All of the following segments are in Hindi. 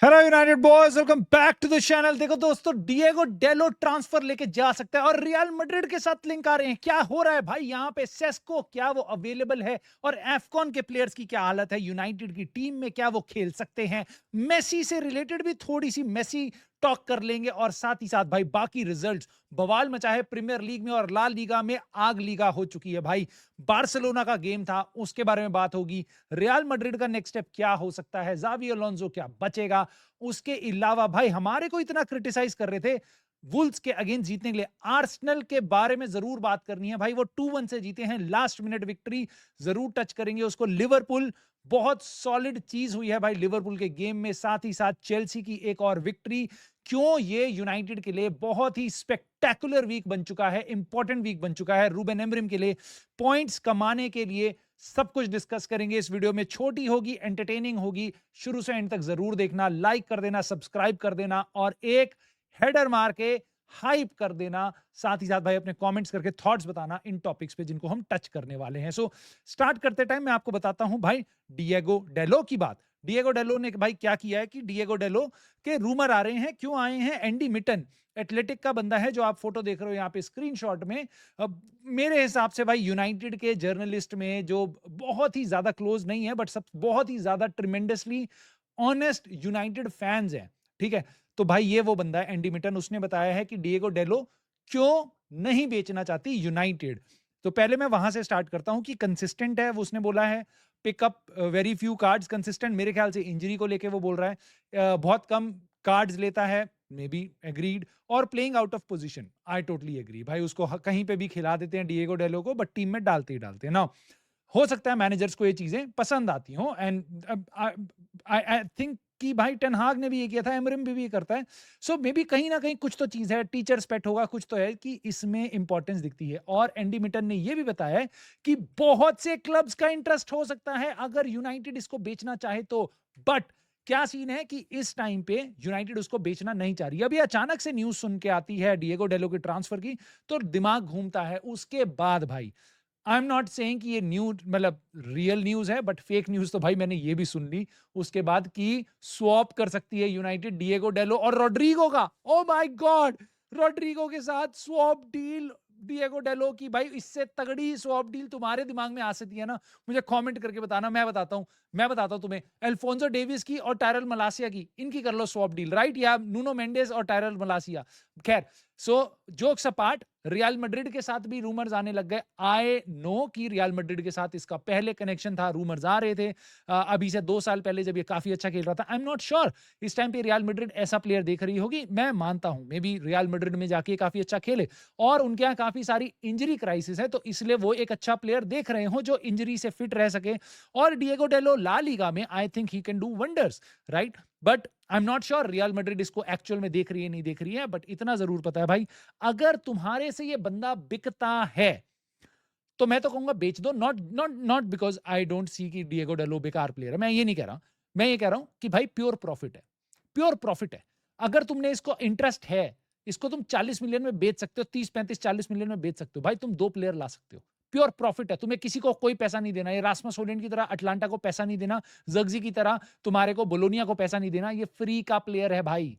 Hello united boys, welcome back to the channel. देखो दोस्तों, डिएगो डेलो ट्रांसफर लेके जा सकता है और रियल मैड्रिड के साथ लिंक आ रहे हैं। क्या हो रहा है भाई यहाँ पे? सेस्को क्या वो अवेलेबल है? और एफकॉन के प्लेयर्स की क्या हालत है? यूनाइटेड की टीम में क्या वो खेल सकते हैं? मेसी से रिलेटेड भी थोड़ी सी मेसी टॉक कर लेंगे और साथ ही साथ भाई बाकी रिजल्ट्स बवाल मचा है प्रीमियर लीग में और ला लीगा में आग लीगा हो चुकी है भाई। बार्सिलोना का गेम था, उसके बारे में बात होगी। रियल मैड्रिड का नेक्स्ट स्टेप क्या हो सकता है? जावी अलोंसो क्या बचेगा? उसके अलावा भाई हमारे को इतना क्रिटिसाइज कर रहे थे वुल्स के अगेंस्ट जीतने के लिए, आर्सेनल के बारे में जरूर बात करनी है भाई। वो 2-1 से जीते हैं, लास्ट मिनट विक्ट्री जरूर टच करेंगे उसको। लिवरपूल बहुत सॉलिड चीज हुई है भाई लिवरपूल के गेम में, साथ ही साथ चेल्सी की एक और विक्ट्री। क्यों ये यूनाइटेड के लिए बहुत ही स्पेक्टेकुलर वीक बन चुका है, इंपॉर्टेंट वीक बन चुका है रूबेन एमरिम के लिए पॉइंट्स कमाने के लिए। सब कुछ डिस्कस करेंगे इस वीडियो में। छोटी होगी, एंटरटेनिंग होगी, शुरू से एंड तक जरूर देखना। लाइक कर देना, सब्सक्राइब कर देना और एक हेडर मार के हाइप कर देना। साथ ही साथ भाई अपने कमेंट्स करके थॉट्स बताना इन टॉपिक्स पे जिनको हम टच करने वाले हैं। सो स्टार्ट करते टाइम मैं आपको बताता हूं भाई डिएगो डेलो की बात। डिएगो डेलो ने भाई क्या किया है कि डिएगो डेलो के रूमर आ रहे हैं। क्यों आए हैं? एंडी मिटन एथलेटिक का बंदा है जो आप फोटो देख रहे हो यहाँ पे स्क्रीनशॉट में। अब मेरे हिसाब से भाई यूनाइटेड के जर्नलिस्ट में जो बहुत ही ज्यादा क्लोज नहीं है बट सब बहुत ही ज्यादा ट्रिमेंडसली ऑनेस्ट यूनाइटेड फैंस हैं, ठीक है। तो भाई ये वो बंदा है एंडी मिटन, उसने बताया है कि डिएगो डेलो क्यों नहीं बेचना चाहती यूनाइटेड। तो पहले मैं वहां से स्टार्ट करता हूं कि कंसिस्टेंट है वो, उसने बोला है। Pickup very few cards, consistent मेरे ख्याल से इंजरी को लेके वो बोल रहा है। बहुत कम कार्ड्स लेता है, मे बी एग्रीड। और playing out of position, I totally agree भाई। उसको कहीं पे भी खिला देते हैं डिएगो डेलो को, बट टीम में डालते ही डालते हैं ना। हो सकता है मैनेजर्स को ये चीजें पसंद आती हो, एंड आई थिंक कि भाई टेन हाग ने भी ये किया था, एमरिम भी ये करता है। सो मे बी कहीं ना कहीं कुछ तो चीज है, टीचर्स पेट होगा, कुछ तो है कि इसमें इंपॉर्टेंस दिखती है। और एंडी मिटन ने ये भी बताया है कि बहुत से क्लब्स का इंटरेस्ट हो सकता है अगर यूनाइटेड इसको बेचना चाहे तो। बट क्या सीन है कि इस टाइम पे यूनाइटेड उसको बेचना नहीं चाह रही। अभी अचानक से न्यूज सुन के आती है डिएगो डेलो के ट्रांसफर की, तो दिमाग घूमता है। उसके बाद भाई आई एम नॉट सेइंग कि ये न्यूज मतलब रियल न्यूज है, बट फेक न्यूज तो भाई मैंने ये भी सुन ली उसके बाद कि स्वैप कर सकती है यूनाइटेड डिएगो डेलो और रोड्रिगो का। ओ माय गॉड, रोड्रिगो के साथ स्वैप डील डिएगो डेलो की। भाई इससे तगड़ी स्वैप डील तुम्हारे दिमाग में आ सकती है ना? मुझे कमेंट करके बताना, मैं बताता हूं तुम्हें। अल्फोंसो डेविस की और टायरल मलासिया की, इनकी कर लो स्वैप डील, राइट? या नूनो मेंडेस और टायरल मलासिया। खैर, सो जोक्स अपार्ट, रियल मैड्रिड के साथ भी रूमर्स आने लग गए। आई नो कि रियल मैड्रिड के साथ इसका पहले कनेक्शन था, रूमर्स आ रहे थे अभी से 2 साल पहले जब ये काफी अच्छा खेल रहा था। आई एम नॉट श्योर इस टाइम पे रियल मैड्रिड ऐसा प्लेयर देख रही होगी। मैं मानता हूं मे बी रियल मैड्रिड में जाके काफी अच्छा खेले और उनके यहाँ काफी सारी इंजरी क्राइसिस है, तो इसलिए वो एक अच्छा प्लेयर देख रहे हो जो इंजरी से फिट रह सके। और डिएगो डेलो ला लीगा में I think he can do wonders, right? But I am not sure real Madrid इसको एक्चुअल में देख रही है नहीं देख रही है। बट इतना जरूर पता है भाई, अगर तुम्हारे से ये बंदा बिकता है तो मैं तो कहूंगा बेच दो। Not not not because I don't see कि डिएगो डेलो बेकार प्लेयर है, मैं ये नहीं कह रहा। मैं ये कह रहा हूं कि भाई प्योर प्रॉफिट है, प्योर प्रॉफिट है। अगर तुमने इसको इंटरेस्ट है, इसको तुम 40 मिलियन में बेच सकते हो, 30 35 40 मिलियन में बेच सकते हो भाई। तुम 2 प्लेयर ला सकते हो, प्योर प्रॉफिट है। तुम्हें किसी को कोई पैसा नहीं देना, ये रास्मस होलैंड की तरह अटलांटा को पैसा नहीं देना, जर्गजी की तरह तुम्हारे को बोलोनिया को पैसा नहीं देना। ये फ्री का प्लेयर है भाई।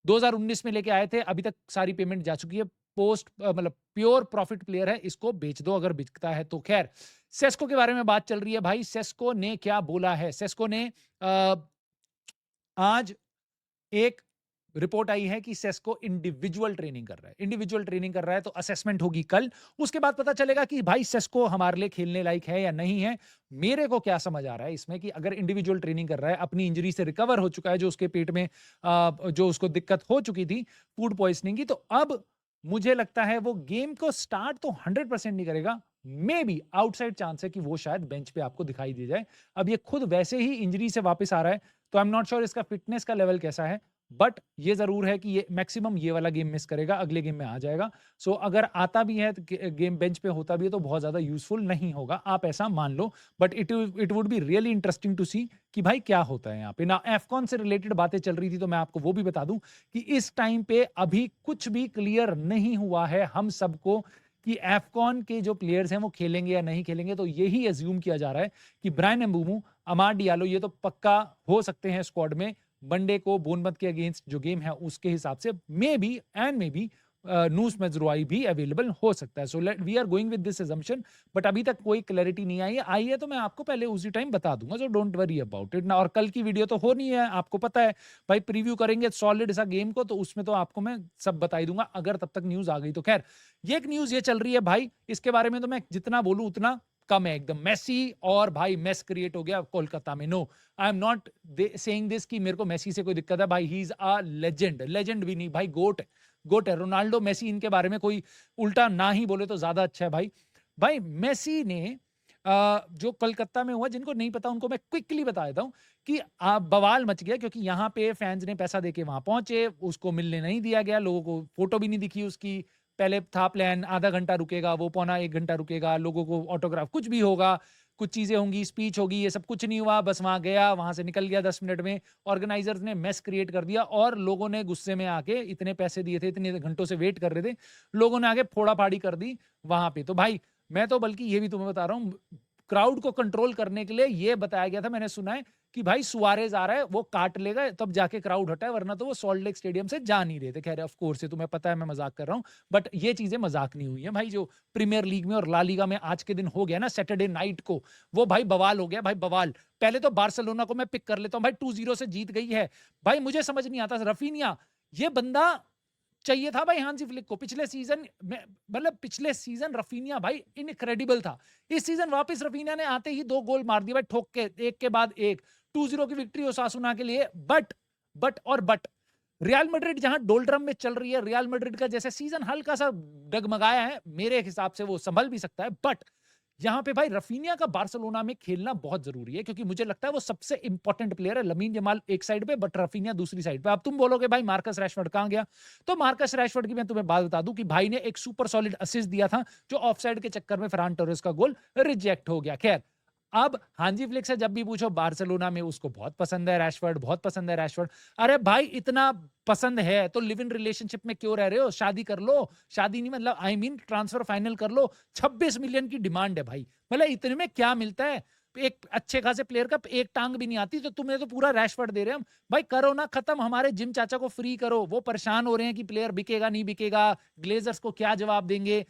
2019 में लेके आए थे, अभी तक सारी पेमेंट जा चुकी है। पोस्ट मतलब प्योर प्रॉफिट प्लेयर है, इसको बेच दो अगर बिकता है तो। खैर, सेस्को के बारे में बात चल रही है भाई। सेस्को ने क्या बोला है? सेस्को ने आज एक रिपोर्ट आई है कि सेस्को इंडिविजुअल ट्रेनिंग कर रहा है। इंडिविजुअल ट्रेनिंग कर रहा है तो असेसमेंट होगी कल, उसके बाद पता चलेगा कि भाई सेस्को हमारे लिए खेलने लायक है या नहीं है। मेरे को क्या समझ आ रहा है इसमें कि अगर इंडिविजुअल ट्रेनिंग कर रहा है, अपनी इंजरी से रिकवर हो चुका है, जो उसके पेट में जो उसको दिक्कत हो चुकी थी फूड पॉइजनिंग की, तो अब मुझे लगता है वो गेम को स्टार्ट तो 100% नहीं करेगा। मे बी आउटसाइड चांस है कि वो शायद बेंच पे आपको दिखाई दे जाए। अब ये खुद वैसे ही इंजरी से वापस आ रहा है, तो आई एम नॉट श्योर इसका फिटनेस का लेवल कैसा है। बट ये जरूर है कि ये मैक्सिमम ये वाला गेम मिस करेगा, अगले गेम में आ जाएगा। सो अगर आता भी है, गेम बेंच पे होता भी है, तो बहुत ज्यादा यूजफुल नहीं होगा, आप ऐसा मान लो। But it would be really interesting to see कि भाई क्या होता है यहाँ पे ना। एफकॉन से रिलेटेड बातें चल रही थी, तो मैं आपको वो भी बता दूं कि इस टाइम पे अभी कुछ भी क्लियर नहीं हुआ है हम सबको कि एफकॉन के जो प्लेयर्स हैं वो खेलेंगे या नहीं खेलेंगे। तो यही एज्यूम किया जा रहा है कि ब्रायन एम्बूमू, अमाड डियालो, ये तो पक्का हो सकते हैं स्क्वाड में। वनडे को बोर्नमथ के अगेंस्ट जो गेम है उसके हिसाब से मे बी नूस मेजरोई भी अवेलेबल हो सकता है। So let we are going with this assumption, but अभी तक कोई क्लैरिटी नहीं आई है तो मैं आपको पहले उसी टाइम बता दूंगा, so don't worry about it ना। और कल की वीडियो तो हो नहीं है, आपको पता है भाई, प्रीव्यू करेंगे सॉलिड सा गेम को, तो उसमें तो आपको मैं सब बता ही दूंगा अगर तब तक न्यूज आ गई तो। खैर, ये एक न्यूज ये चल रही है भाई, इसके बारे में तो मैं जितना बोलूं उतना कम है एकदम। मेसी और भाई मेस क्रिएट हो गया कोलकाता में। No, I am not saying this कि मेरे को मेसी से कोई दिक्कत है भाई, he is a legend, legend भी नहीं भाई, गोट है। रोनाल्डो मेसी इनके बारे में कोई उल्टा ना ही बोले तो ज्यादा अच्छा है भाई। भाई मेसी ने जो कोलकाता में हुआ, जिनको नहीं पता उनको मैं क्विकली बता देता हूं कि बवाल मच गया, क्योंकि यहाँ पे फैंस ने पैसा देके वहां पहुंचे, उसको मिलने नहीं दिया गया, लोगों को फोटो भी नहीं दिखी उसकी। पहले था प्लान आधा घंटा रुकेगा वो, पौना 1 घंटा रुकेगा, लोगों को ऑटोग्राफ कुछ भी होगा, कुछ चीजें होंगी, स्पीच होगी, ये सब कुछ नहीं हुआ। बस वहां गया, वहां से निकल गया 10 मिनट में। ऑर्गेनाइजर्स ने मेस क्रिएट कर दिया और लोगों ने गुस्से में आके, इतने पैसे दिए थे, इतने घंटों से वेट कर रहे थे, लोगों ने आके फोड़ा फाड़ी कर दी वहां पे। तो भाई मैं तो बल्कि ये भी तुम्हें बता रहा हूँ, क्राउड को कंट्रोल करने के लिए ये बताया गया था, मैंने सुना है कि भाई सुआरेज आ रहा है, वो काट लेगा तब जाके क्राउड हटा है, वरना तो वो सॉल्ट लेक स्टेडियम से जा नहीं रहे थे। खैर ऑफ कोर्स, तुम्हें पता है मैं मजाक कर रहा हूं, बट ये चीजें मजाक नहीं हुई है भाई। जो प्रीमियर लीग में और ला लीगा में आज के दिन हो गया ना, सैटरडे नाइट को, वो भाई बवाल हो गया भाई, बवाल। पहले तो बार्सिलोना को मैं पिक कर लेता हूँ भाई, 2-0 से जीत गई है भाई। मुझे समझ नहीं आता, रफीनिया ये बंदा चाहिए था भाई हांसी फ्लिक को। पिछले सीजन में, मतलब पिछले सीजन रफीनिया भाई इनक्रेडिबल था। इस सीजन वापस रफीनिया ने आते ही 2 गोल मार दिए भाई, ठोक के, एक के बाद एक। 2-0 की विक्ट्री ओसासुना के लिए। बट रियल मैड्रिड जहां डोल्ड्रम में चल रही है, रियल मैड्रिड का जैसे सीजन हल्का सा डगमगाया है, मेरे हिसाब से वो संभल भी सकता है, बट यहां पे भाई रफीनिया का बार्सिलोना में खेलना बहुत जरूरी है, क्योंकि मुझे लगता है वो सबसे इंपॉर्टेंट प्लेयर है। लमीन जमाल एक साइड पे, बट रफीनिया दूसरी साइड पे। अब तुम बोलोगे भाई मार्कस रैशफोर्ड कहां गया, तो मार्कस रैशफोर्ड की मैं तुम्हें बात बता दूं कि भाई ने एक सुपर सॉलिड असिस्ट दिया था, जो ऑफसाइड के चक्कर में फरहान टोरेस का गोल रिजेक्ट हो गया। खैर, अब हांजी फ्लिक से जब भी पूछो, बार्सिलोना में उसको बहुत पसंद है रैशफोर्ड, बहुत पसंद है रैशफोर्ड। अरे भाई इतना पसंद है तो लिव इन रिलेशनशिप में क्यों रह रहे हो, शादी कर लो। शादी नहीं, मतलब आई मीन ट्रांसफर फाइनल कर लो। 26 मिलियन की डिमांड है भाई, मतलब इतने में क्या मिलता है। एक अच्छे खासे प्लेयर का एक टांग भी नहीं आती, तो तुम्हें तो पूरा रैशफोर्ड दे रहे हैं हम भाई। करो ना खत्म, हमारे जिम चाचा को फ्री करो। वो परेशान हो रहे हैं कि प्लेयर बिकेगा नहीं बिकेगा, ग्लेजर्स को क्या जवाब देंगे,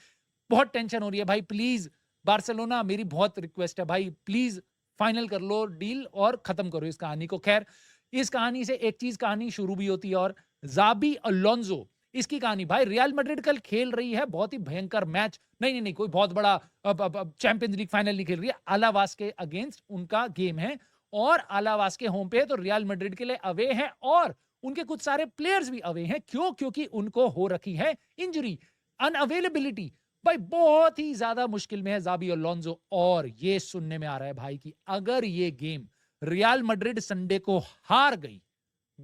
बहुत टेंशन हो रही है भाई। प्लीज बार्सिलोना, मेरी बहुत रिक्वेस्ट है भाई, प्लीज फाइनल कर लो डील और खत्म करो इस कहानी को। खैर, इस कहानी से एक चीज कहानी शुरू भी होती है, और जाबी अलोंजो, इसकी कहानी भाई। रियल मैड्रिड कल खेल रही है बहुत ही भयंकर मैच, नहीं कोई बहुत बड़ा चैंपियंस लीग फाइनल नहीं खेल रही है, अलावास के अगेंस्ट उनका गेम है, और अलावास के होम पे है, तो रियल मैड्रिड के लिए अवे है, और उनके कुछ सारे प्लेयर्स भी अवे हैं। क्यों? क्योंकि उनको हो रखी है इंजरी, अनअवेलेबिलिटी। भाई बहुत ही ज्यादा मुश्किल में है जाबी अलोंजो, और ये सुनने में आ रहा है भाई कि अगर ये गेम रियल मैड्रिड संडे को हार गई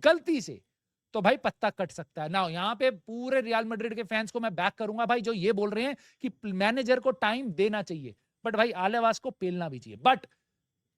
गलती से, तो भाई पत्ता कट सकता है ना। यहां पे पूरे रियल मैड्रिड के फैंस को मैं बैक करूंगा भाई, जो ये बोल रहे हैं कि मैनेजर को टाइम देना चाहिए, बट भाई आलेवास को पेलना भी चाहिए। बट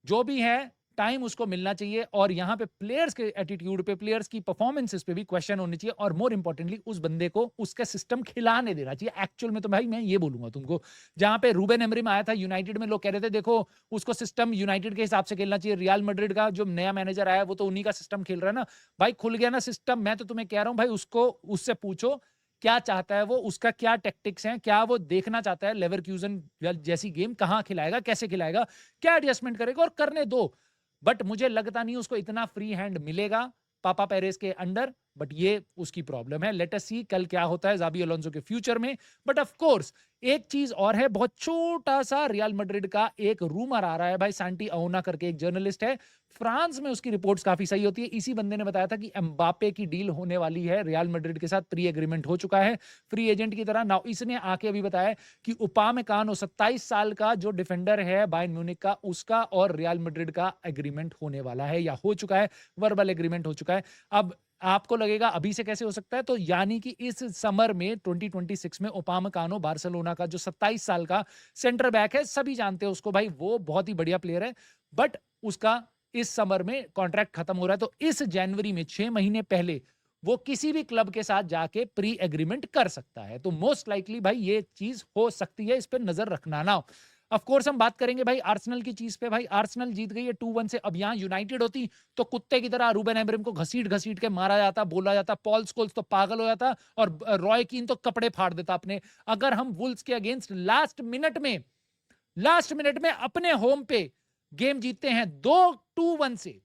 जो भी है, टाइम उसको मिलना चाहिए, और यहां पे प्लेयर्स के एटीट्यूड पे, प्लेयर्स की परफॉर्मेंसेस पे भी क्वेश्चन होने चाहिए, और मोर इंपॉर्टेंटली उस बंदे को उसका सिस्टम खिलाने देना चाहिए। एक्चुअल में तो भाई मैं ये बोलूंगा तुमको, जहां पे रूबेन एमरिम आया था यूनाइटेड में, लोग कह रहे थे देखो उसको सिस्टम यूनाइटेड के हिसाब से खेलना चाहिए। रियल मैड्रिड का जो नया मैनेजर आया वो तो उन्हीं का सिस्टम खेल रहा है ना भाई, खुल गया ना सिस्टम। मैं तो तुम्हें कह रहा हूं भाई, उसको उससे पूछो क्या चाहता है वो, उसका क्या टैक्टिक्स हैं, क्या वो देखना चाहता है लेवरक्यूजन जैसी गेम कहां खिलाएगा, कैसे खिलाएगा, क्या एडजस्टमेंट करेगा, और करने दो। बट मुझे लगता नहीं उसको इतना फ्री हैंड मिलेगा पापा पेरेस के अंडर, बट ये उसकी प्रॉब्लम है। लेट अस सी कल क्या होता है जाबी अलोंसो के फ्यूचर में। बट ऑफ कोर्स एक चीज और है, बहुत छोटा सा, रियल मैड्रिड का एक रूमर आ रहा है भाई, सांटी अओना करके एक जर्नलिस्ट है फ्रांस में, उसकी रिपोर्ट्स काफी सही होती है। इसी बंदे ने बताया था कि एम्बापे की डील होने वाली है रियल मैड्रिड के साथ, प्री एग्रीमेंट हो चुका है फ्री एजेंट की तरह। नाउ इसने आके अभी बताया कि उपामेकानो 27 साल का जो डिफेंडर है बायर्न म्यूनिख का, उसका और रियल मैड्रिड का एग्रीमेंट होने वाला है, या हो चुका है, वर्बल एग्रीमेंट हो चुका है। अब आपको लगेगा अभी से कैसे हो सकता है, तो यानी कि इस समर में 2026 में उपामेकानो बार्सिलोना का जो 27 साल का सेंटर बैक है, सभी जानते हैं उसको भाई, वो बहुत ही बढ़िया प्लेयर है, बट उसका इस समर में कॉन्ट्रैक्ट खत्म हो रहा है। तो इस जनवरी में 6 महीने पहले वो किसी भी क्लब के साथ जाके प्री एग्रीमेंट कर सकता है। तो मोस्ट लाइकली भाई ये चीज हो सकती है, इस पर नजर रखना ना। ऑफ कोर्स हम बात करेंगे भाई आर्सेनल की चीज पे। भाई आर्सेनल जीत गई है 2-1 से। अब यहाँ यूनाइटेड होती तो कुत्ते की तरह रूबेन एमरिम को घसीट घसीट के मारा जाता, बोला जाता, पॉल स्कोल्स तो पागल हो जाता और रॉय कीन तो कपड़े फाड़ देता अपने। अगर हम वुल्व्स के अगेंस्ट लास्ट मिनट में अपने होम पे गेम जीतते हैं 2-1 से,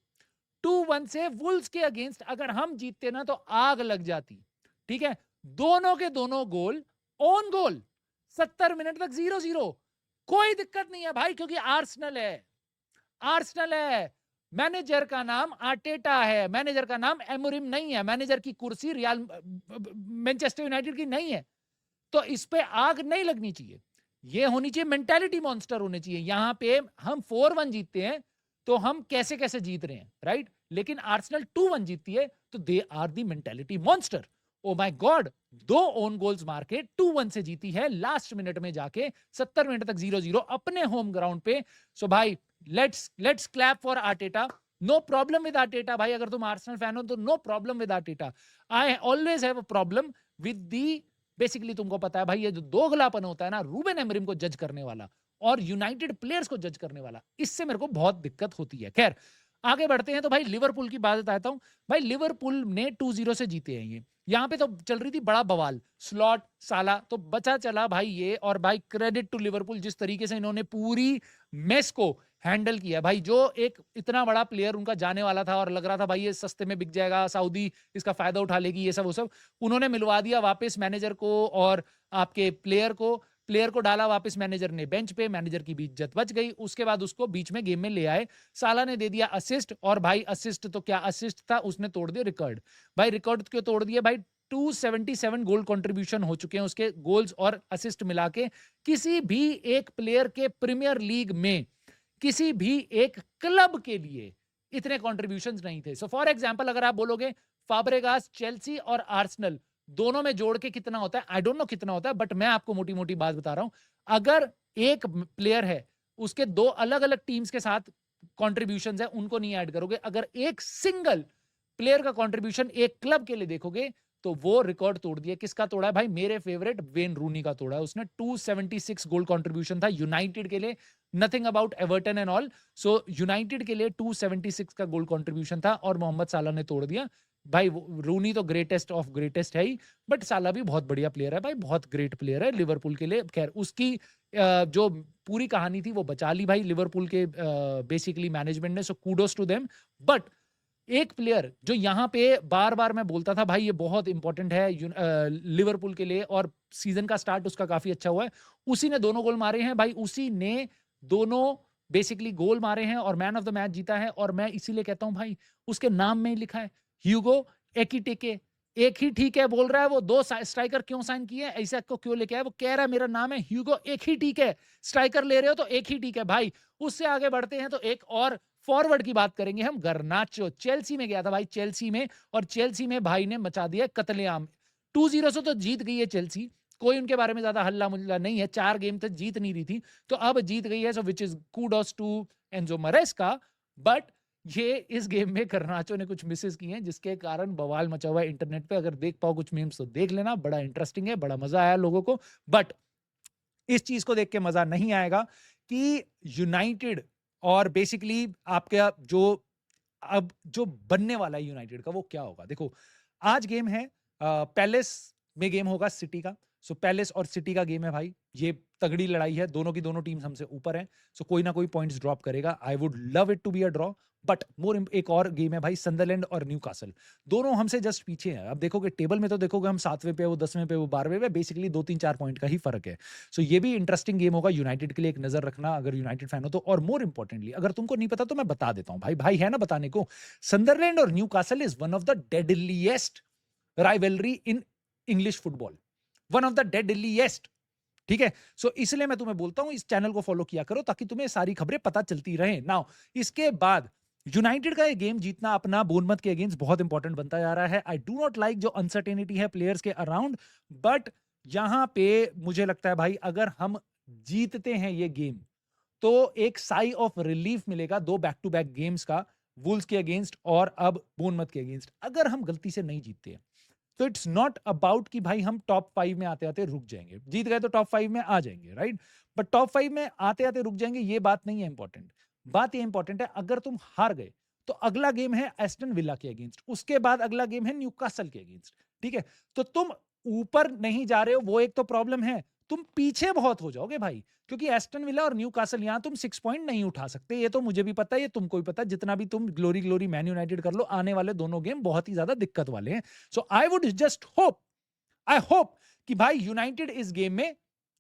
2-1 से वुल्व्स के अगेंस्ट अगर हम जीतते ना तो आग लग जाती। ठीक है, दोनों के दोनों गोल ऑन गोल, 70 मिनट तक 0-0, कोई दिक्कत नहीं है भाई, क्योंकि आर्सेनल है। मैनेजर का नाम आर्टेटा है, मैनेजर का नाम एमोरिम नहीं है, मैनेजर की कुर्सी रियल मैनचेस्टर यूनाइटेड की नहीं है। तो इस पे आग नहीं लगनी चाहिए, ये होनी चाहिए मेंटालिटी मॉन्स्टर होने चाहिए। यहां पे हम 4-1 जीतते हैं तो हम कैसे कैसे जीत रहे हैं, राइट? लेकिन आर्सेनल 2-1 जीतती है तो they are the mentality monster. Oh my god, 2 own goals मार के 2-1 से जीती है, लास्ट मिनट में जाके 70 मिनट तक 0-0 अपने होम ग्राउंड पे। सो भाई let's clap for Arteta. No problem with Arteta भाई, अगर तुम आर्सेनल फैन हो तो no problem with Arteta. I always have a problem with the, basically तुमको पता है भाई ये जो दोगलापन होता है ना रूबेन एमरिम को जज करने वाला और यूनाइटेड प्लेयर्स को जज करने वाला, इससे मेरे को बहुत दिक्कत होती है। खैर आगे बढ़ते हैं तो भाई लिवरपूल की बात आता हूं। भाई लिवरपूल ने 2-0 से जीते हैं ये। यहाँ पे तो चल रही थी बड़ा बवाल, स्लॉट साला तो बचा चला भाई ये। और भाई क्रेडिट टू लिवरपूल, जिस तरीके से इन्होंने पूरी मेस को हैंडल किया भाई। जो एक इतना बड़ा प्लेयर उनका जाने वाला था और लग रहा था भाई ये सस्ते में बिक जाएगा, सऊदी इसका फायदा उठा लेगी, ये सब वो सब, उन्होंने मिलवा दिया वापस मैनेजर को और आपके प्लेयर को डाला वापस मैनेजर ने बेंच पे, मैनेजर की भी इज्जत बच गई। उसके बाद उसको बीच में गेम में ले आए, साला ने दे दिया असिस्ट। और भाई असिस्ट तो क्या असिस्ट था, उसने तोड़ दिया रिकॉर्ड। भाई रिकॉर्ड क्यों तोड़ दिया भाई? 277 गोल कंट्रीब्यूशन हो चुके हैं उसके, गोल्स और असिस्ट मिला के। किसी भी एक प्लेयर के प्रीमियर लीग में किसी भी एक क्लब के लिए इतने कॉन्ट्रीब्यूशंस नहीं थे। सो फॉर एग्जांपल अगर आप बोलोगे फाब्रेगास, चेल्सी और आर्सेनल दोनों में जोड़ के कितना होता है, आई डोंट नो कितना होता है, बट मैं आपको मोटी मोटी बात बता रहा हूं। अगर एक प्लेयर है उसके 2 अलग अलग टीम्स के साथ कॉन्ट्रीब्यूशंस है, उनको नहीं ऐड करोगे। अगर एक सिंगल प्लेयर का कॉन्ट्रीब्यूशन एक क्लब के लिए देखोगे तो वो रिकॉर्ड तोड़ दिया। किसका तोड़ा है भाई? मेरे फेवरेट वेन रूनी का तोड़ा है उसने। 276 गोल कंट्रीब्यूशन था यूनाइटेड के लिए, nothing about Everton and all. So United के लिए 276 का गोल कंट्रीब्यूशन था और मोहम्मद साला ने तोड़ दिया। भाई रूनी तो ग्रेटेस्ट ऑफ ग्रेटेस्ट है ही, बट साला भी बहुत बढ़िया प्लेयर है भाई, बहुत ग्रेट प्लेयर है लिवरपूल के लिए। खैर उसकी जो पूरी कहानी थी वो बचा ली भाई लिवरपूल के बेसिकली मैनेजमेंट ने, सो कूडोस टू देम। बट एक प्लेयर जो यहाँ पे बार बार मैं बोलता था भाई ये बहुत इंपॉर्टेंट है लिवरपूल के लिए और सीजन का स्टार्ट उसका काफी अच्छा हुआ है, उसी ने 2 गोल मारे हैं भाई, उसी ने दोनों बेसिकली गोल मारे हैं और मैन ऑफ द मैच जीता है। और मैं इसीलिए कहता हूं भाई उसके नाम में ही लिखा है ह्यूगो एकिटिके। एक ही ठीक है बोल रहा है वो, 2 स्ट्राइकर क्यों साइन किए, ऐसा को क्यों लेके आया? वो कह रहा है मेरा नाम है ह्यूगो, एक ही ठीक है। स्ट्राइकर ले रहे हो तो एक ही ठीक है भाई। उससे आगे बढ़ते हैं तो एक और फॉरवर्ड की बात करेंगे हम, गर्नाचो। चेल्सी में गया था भाई, चेल्सी में, और चेल्सी में भाई ने मचा दिया कत्लेआम। 2-0 से तो जीत गई है चेल्सी, कोई उनके बारे में ज्यादा हल्ला मुल्ला नहीं है, 4 गेम तक जीत नहीं रही थी तो अब जीत गई है। So which is kudos to Enzo Maresca. But ये इस गेम में गर्नाचो ने कुछ मिसेस की हैं जिसके कारण बवाल मचा हुआ है इंटरनेट पे। अगर देख पाओ कुछ मीम्स तो देख लेना, बड़ा इंटरेस्टिंग है, बड़ा मजा आया लोगों को। बट इस चीज को देख के मजा नहीं आएगा कि यूनाइटेड और बेसिकली आपके जो अब जो बनने वाला है यूनाइटेड का वो क्या होगा। देखो आज गेम है पैलेस में गेम होगा सिटी का। सो पैलेस और सिटी का गेम है भाई, ये तगड़ी लड़ाई है, दोनों की दोनों टीम्स हमसे ऊपर हैं। सो कोई ना कोई पॉइंट्स ड्रॉप करेगा। I would love it to be a draw, but more एक और गेम है भाई सनदरलैंड और न्यूकासल, दोनों हमसे जस्ट पीछे हैं। अब देखोगे टेबल में तो देखोगे हम 7वें पे, वो 10वें पे, वो 12वें पे, बेसिकली 2-3-4 पॉइंट का ही फर्क है। सो ये भी इंटरेस्टिंग गेम होगा यूनाइटेड के लिए, एक नजर रखना अगर यूनाइटेड फैन हो तो। और मोर इंपॉर्टेंटली अगर तुमको नहीं पता तो मैं बता देता हूं भाई, भाई है ना बताने को। सनदरलैंड और Newcastle is one of the deadliest rivalry in English football, one of the deadliest. ठीक है, सो इसलिए मैं तुम्हें बोलता हूं इस चैनल को फॉलो किया करो ताकि तुम्हें सारी खबरें पता चलती रहे। नाउ इसके बाद यूनाइटेड का ये गेम जीतना अपना बोर्नमथ के अगेंस्ट बहुत इंपॉर्टेंट बनता जा रहा है। आई डू नॉट लाइक जो अनसर्टेनिटी है प्लेयर्स के अराउंड, बट यहां पे मुझे लगता है भाई अगर हम जीतते हैं ये गेम तो एक साई ऑफ रिलीफ मिलेगा 2 बैक टू बैक गेम्स का, वुल्स के अगेंस्ट और अब बोर्नमथ के अगेंस्ट। अगर हम गलती से नहीं जीतते हैं तो इट्स नॉट अबाउट कि भाई हम टॉप 5 में आते आते रुक जाएंगे, जीत गए तो टॉप 5 में आ जाएंगे, राइट? बट टॉप 5 में आते आते रुक जाएंगे, ये बात नहीं है इंपॉर्टेंट। बात ये इंपॉर्टेंट है, अगर तुम हार गए तो अगला गेम है एस्टन विला के अगेंस्ट, उसके बाद अगला गेम है न्यूकासल के अगेंस्ट, ठीक है? तो तुम ऊपर नहीं जा रहे हो, वो एक तो प्रॉब्लम है, तुम पीछे बहुत हो जाओगे भाई, क्योंकि एस्टन विला और न्यूकासल यहां तुम 6 पॉइंट नहीं उठा सकते। ये तो मुझे भी पता है, ये तुमको भी पता है, जितना भी तुम ग्लोरी ग्लोरी मैन यूनाइटेड कर लो, आने वाले दोनों गेम बहुत ही ज्यादा दिक्कत वाले हैं। So I would just hope, I hope कि भाई यूनाइटेड इस गेम में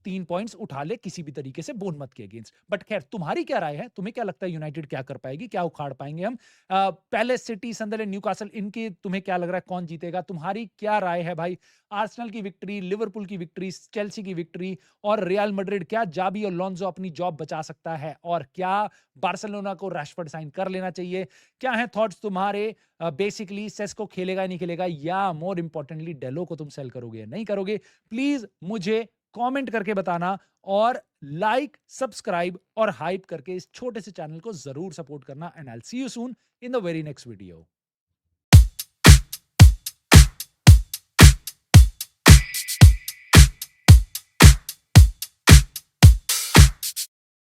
3 पॉइंट्स उठा ले किसी भी तरीके से बोर्नमथ के अगेंस्ट। बट खैर, तुम्हारी क्या राय है? तुम्हें क्या लगता है यूनाइटेड क्या कर पाएगी, क्या उखाड़ पाएंगे हम? पैलेस, सिटी, सनडरलैंड, न्यूकासल, इनके तुम्हें क्या लग रहा है कौन जीतेगा? तुम्हारी क्या राय है भाई? आर्सेनल की विक्ट्री, लिवरपूल की विक्ट्री, चेल्सी की विक्ट्री और रियल मैड्रिड, क्या जाबी अलोंसो अपनी जॉब बचा सकता है? और क्या बार्सिलोना को रैशफोर्ड साइन कर लेना चाहिए? क्या है थॉट्स तुम्हारे? बेसिकली सेस्को खेलेगा नहीं खेलेगा, या मोर इंपॉर्टेंटली डेलो को तुम सेल करोगे या नहीं करोगे? प्लीज मुझे कमेंट करके बताना, और लाइक, सब्सक्राइब और हाइप करके इस छोटे से चैनल को जरूर सपोर्ट करना। And I will see you soon in the very next video.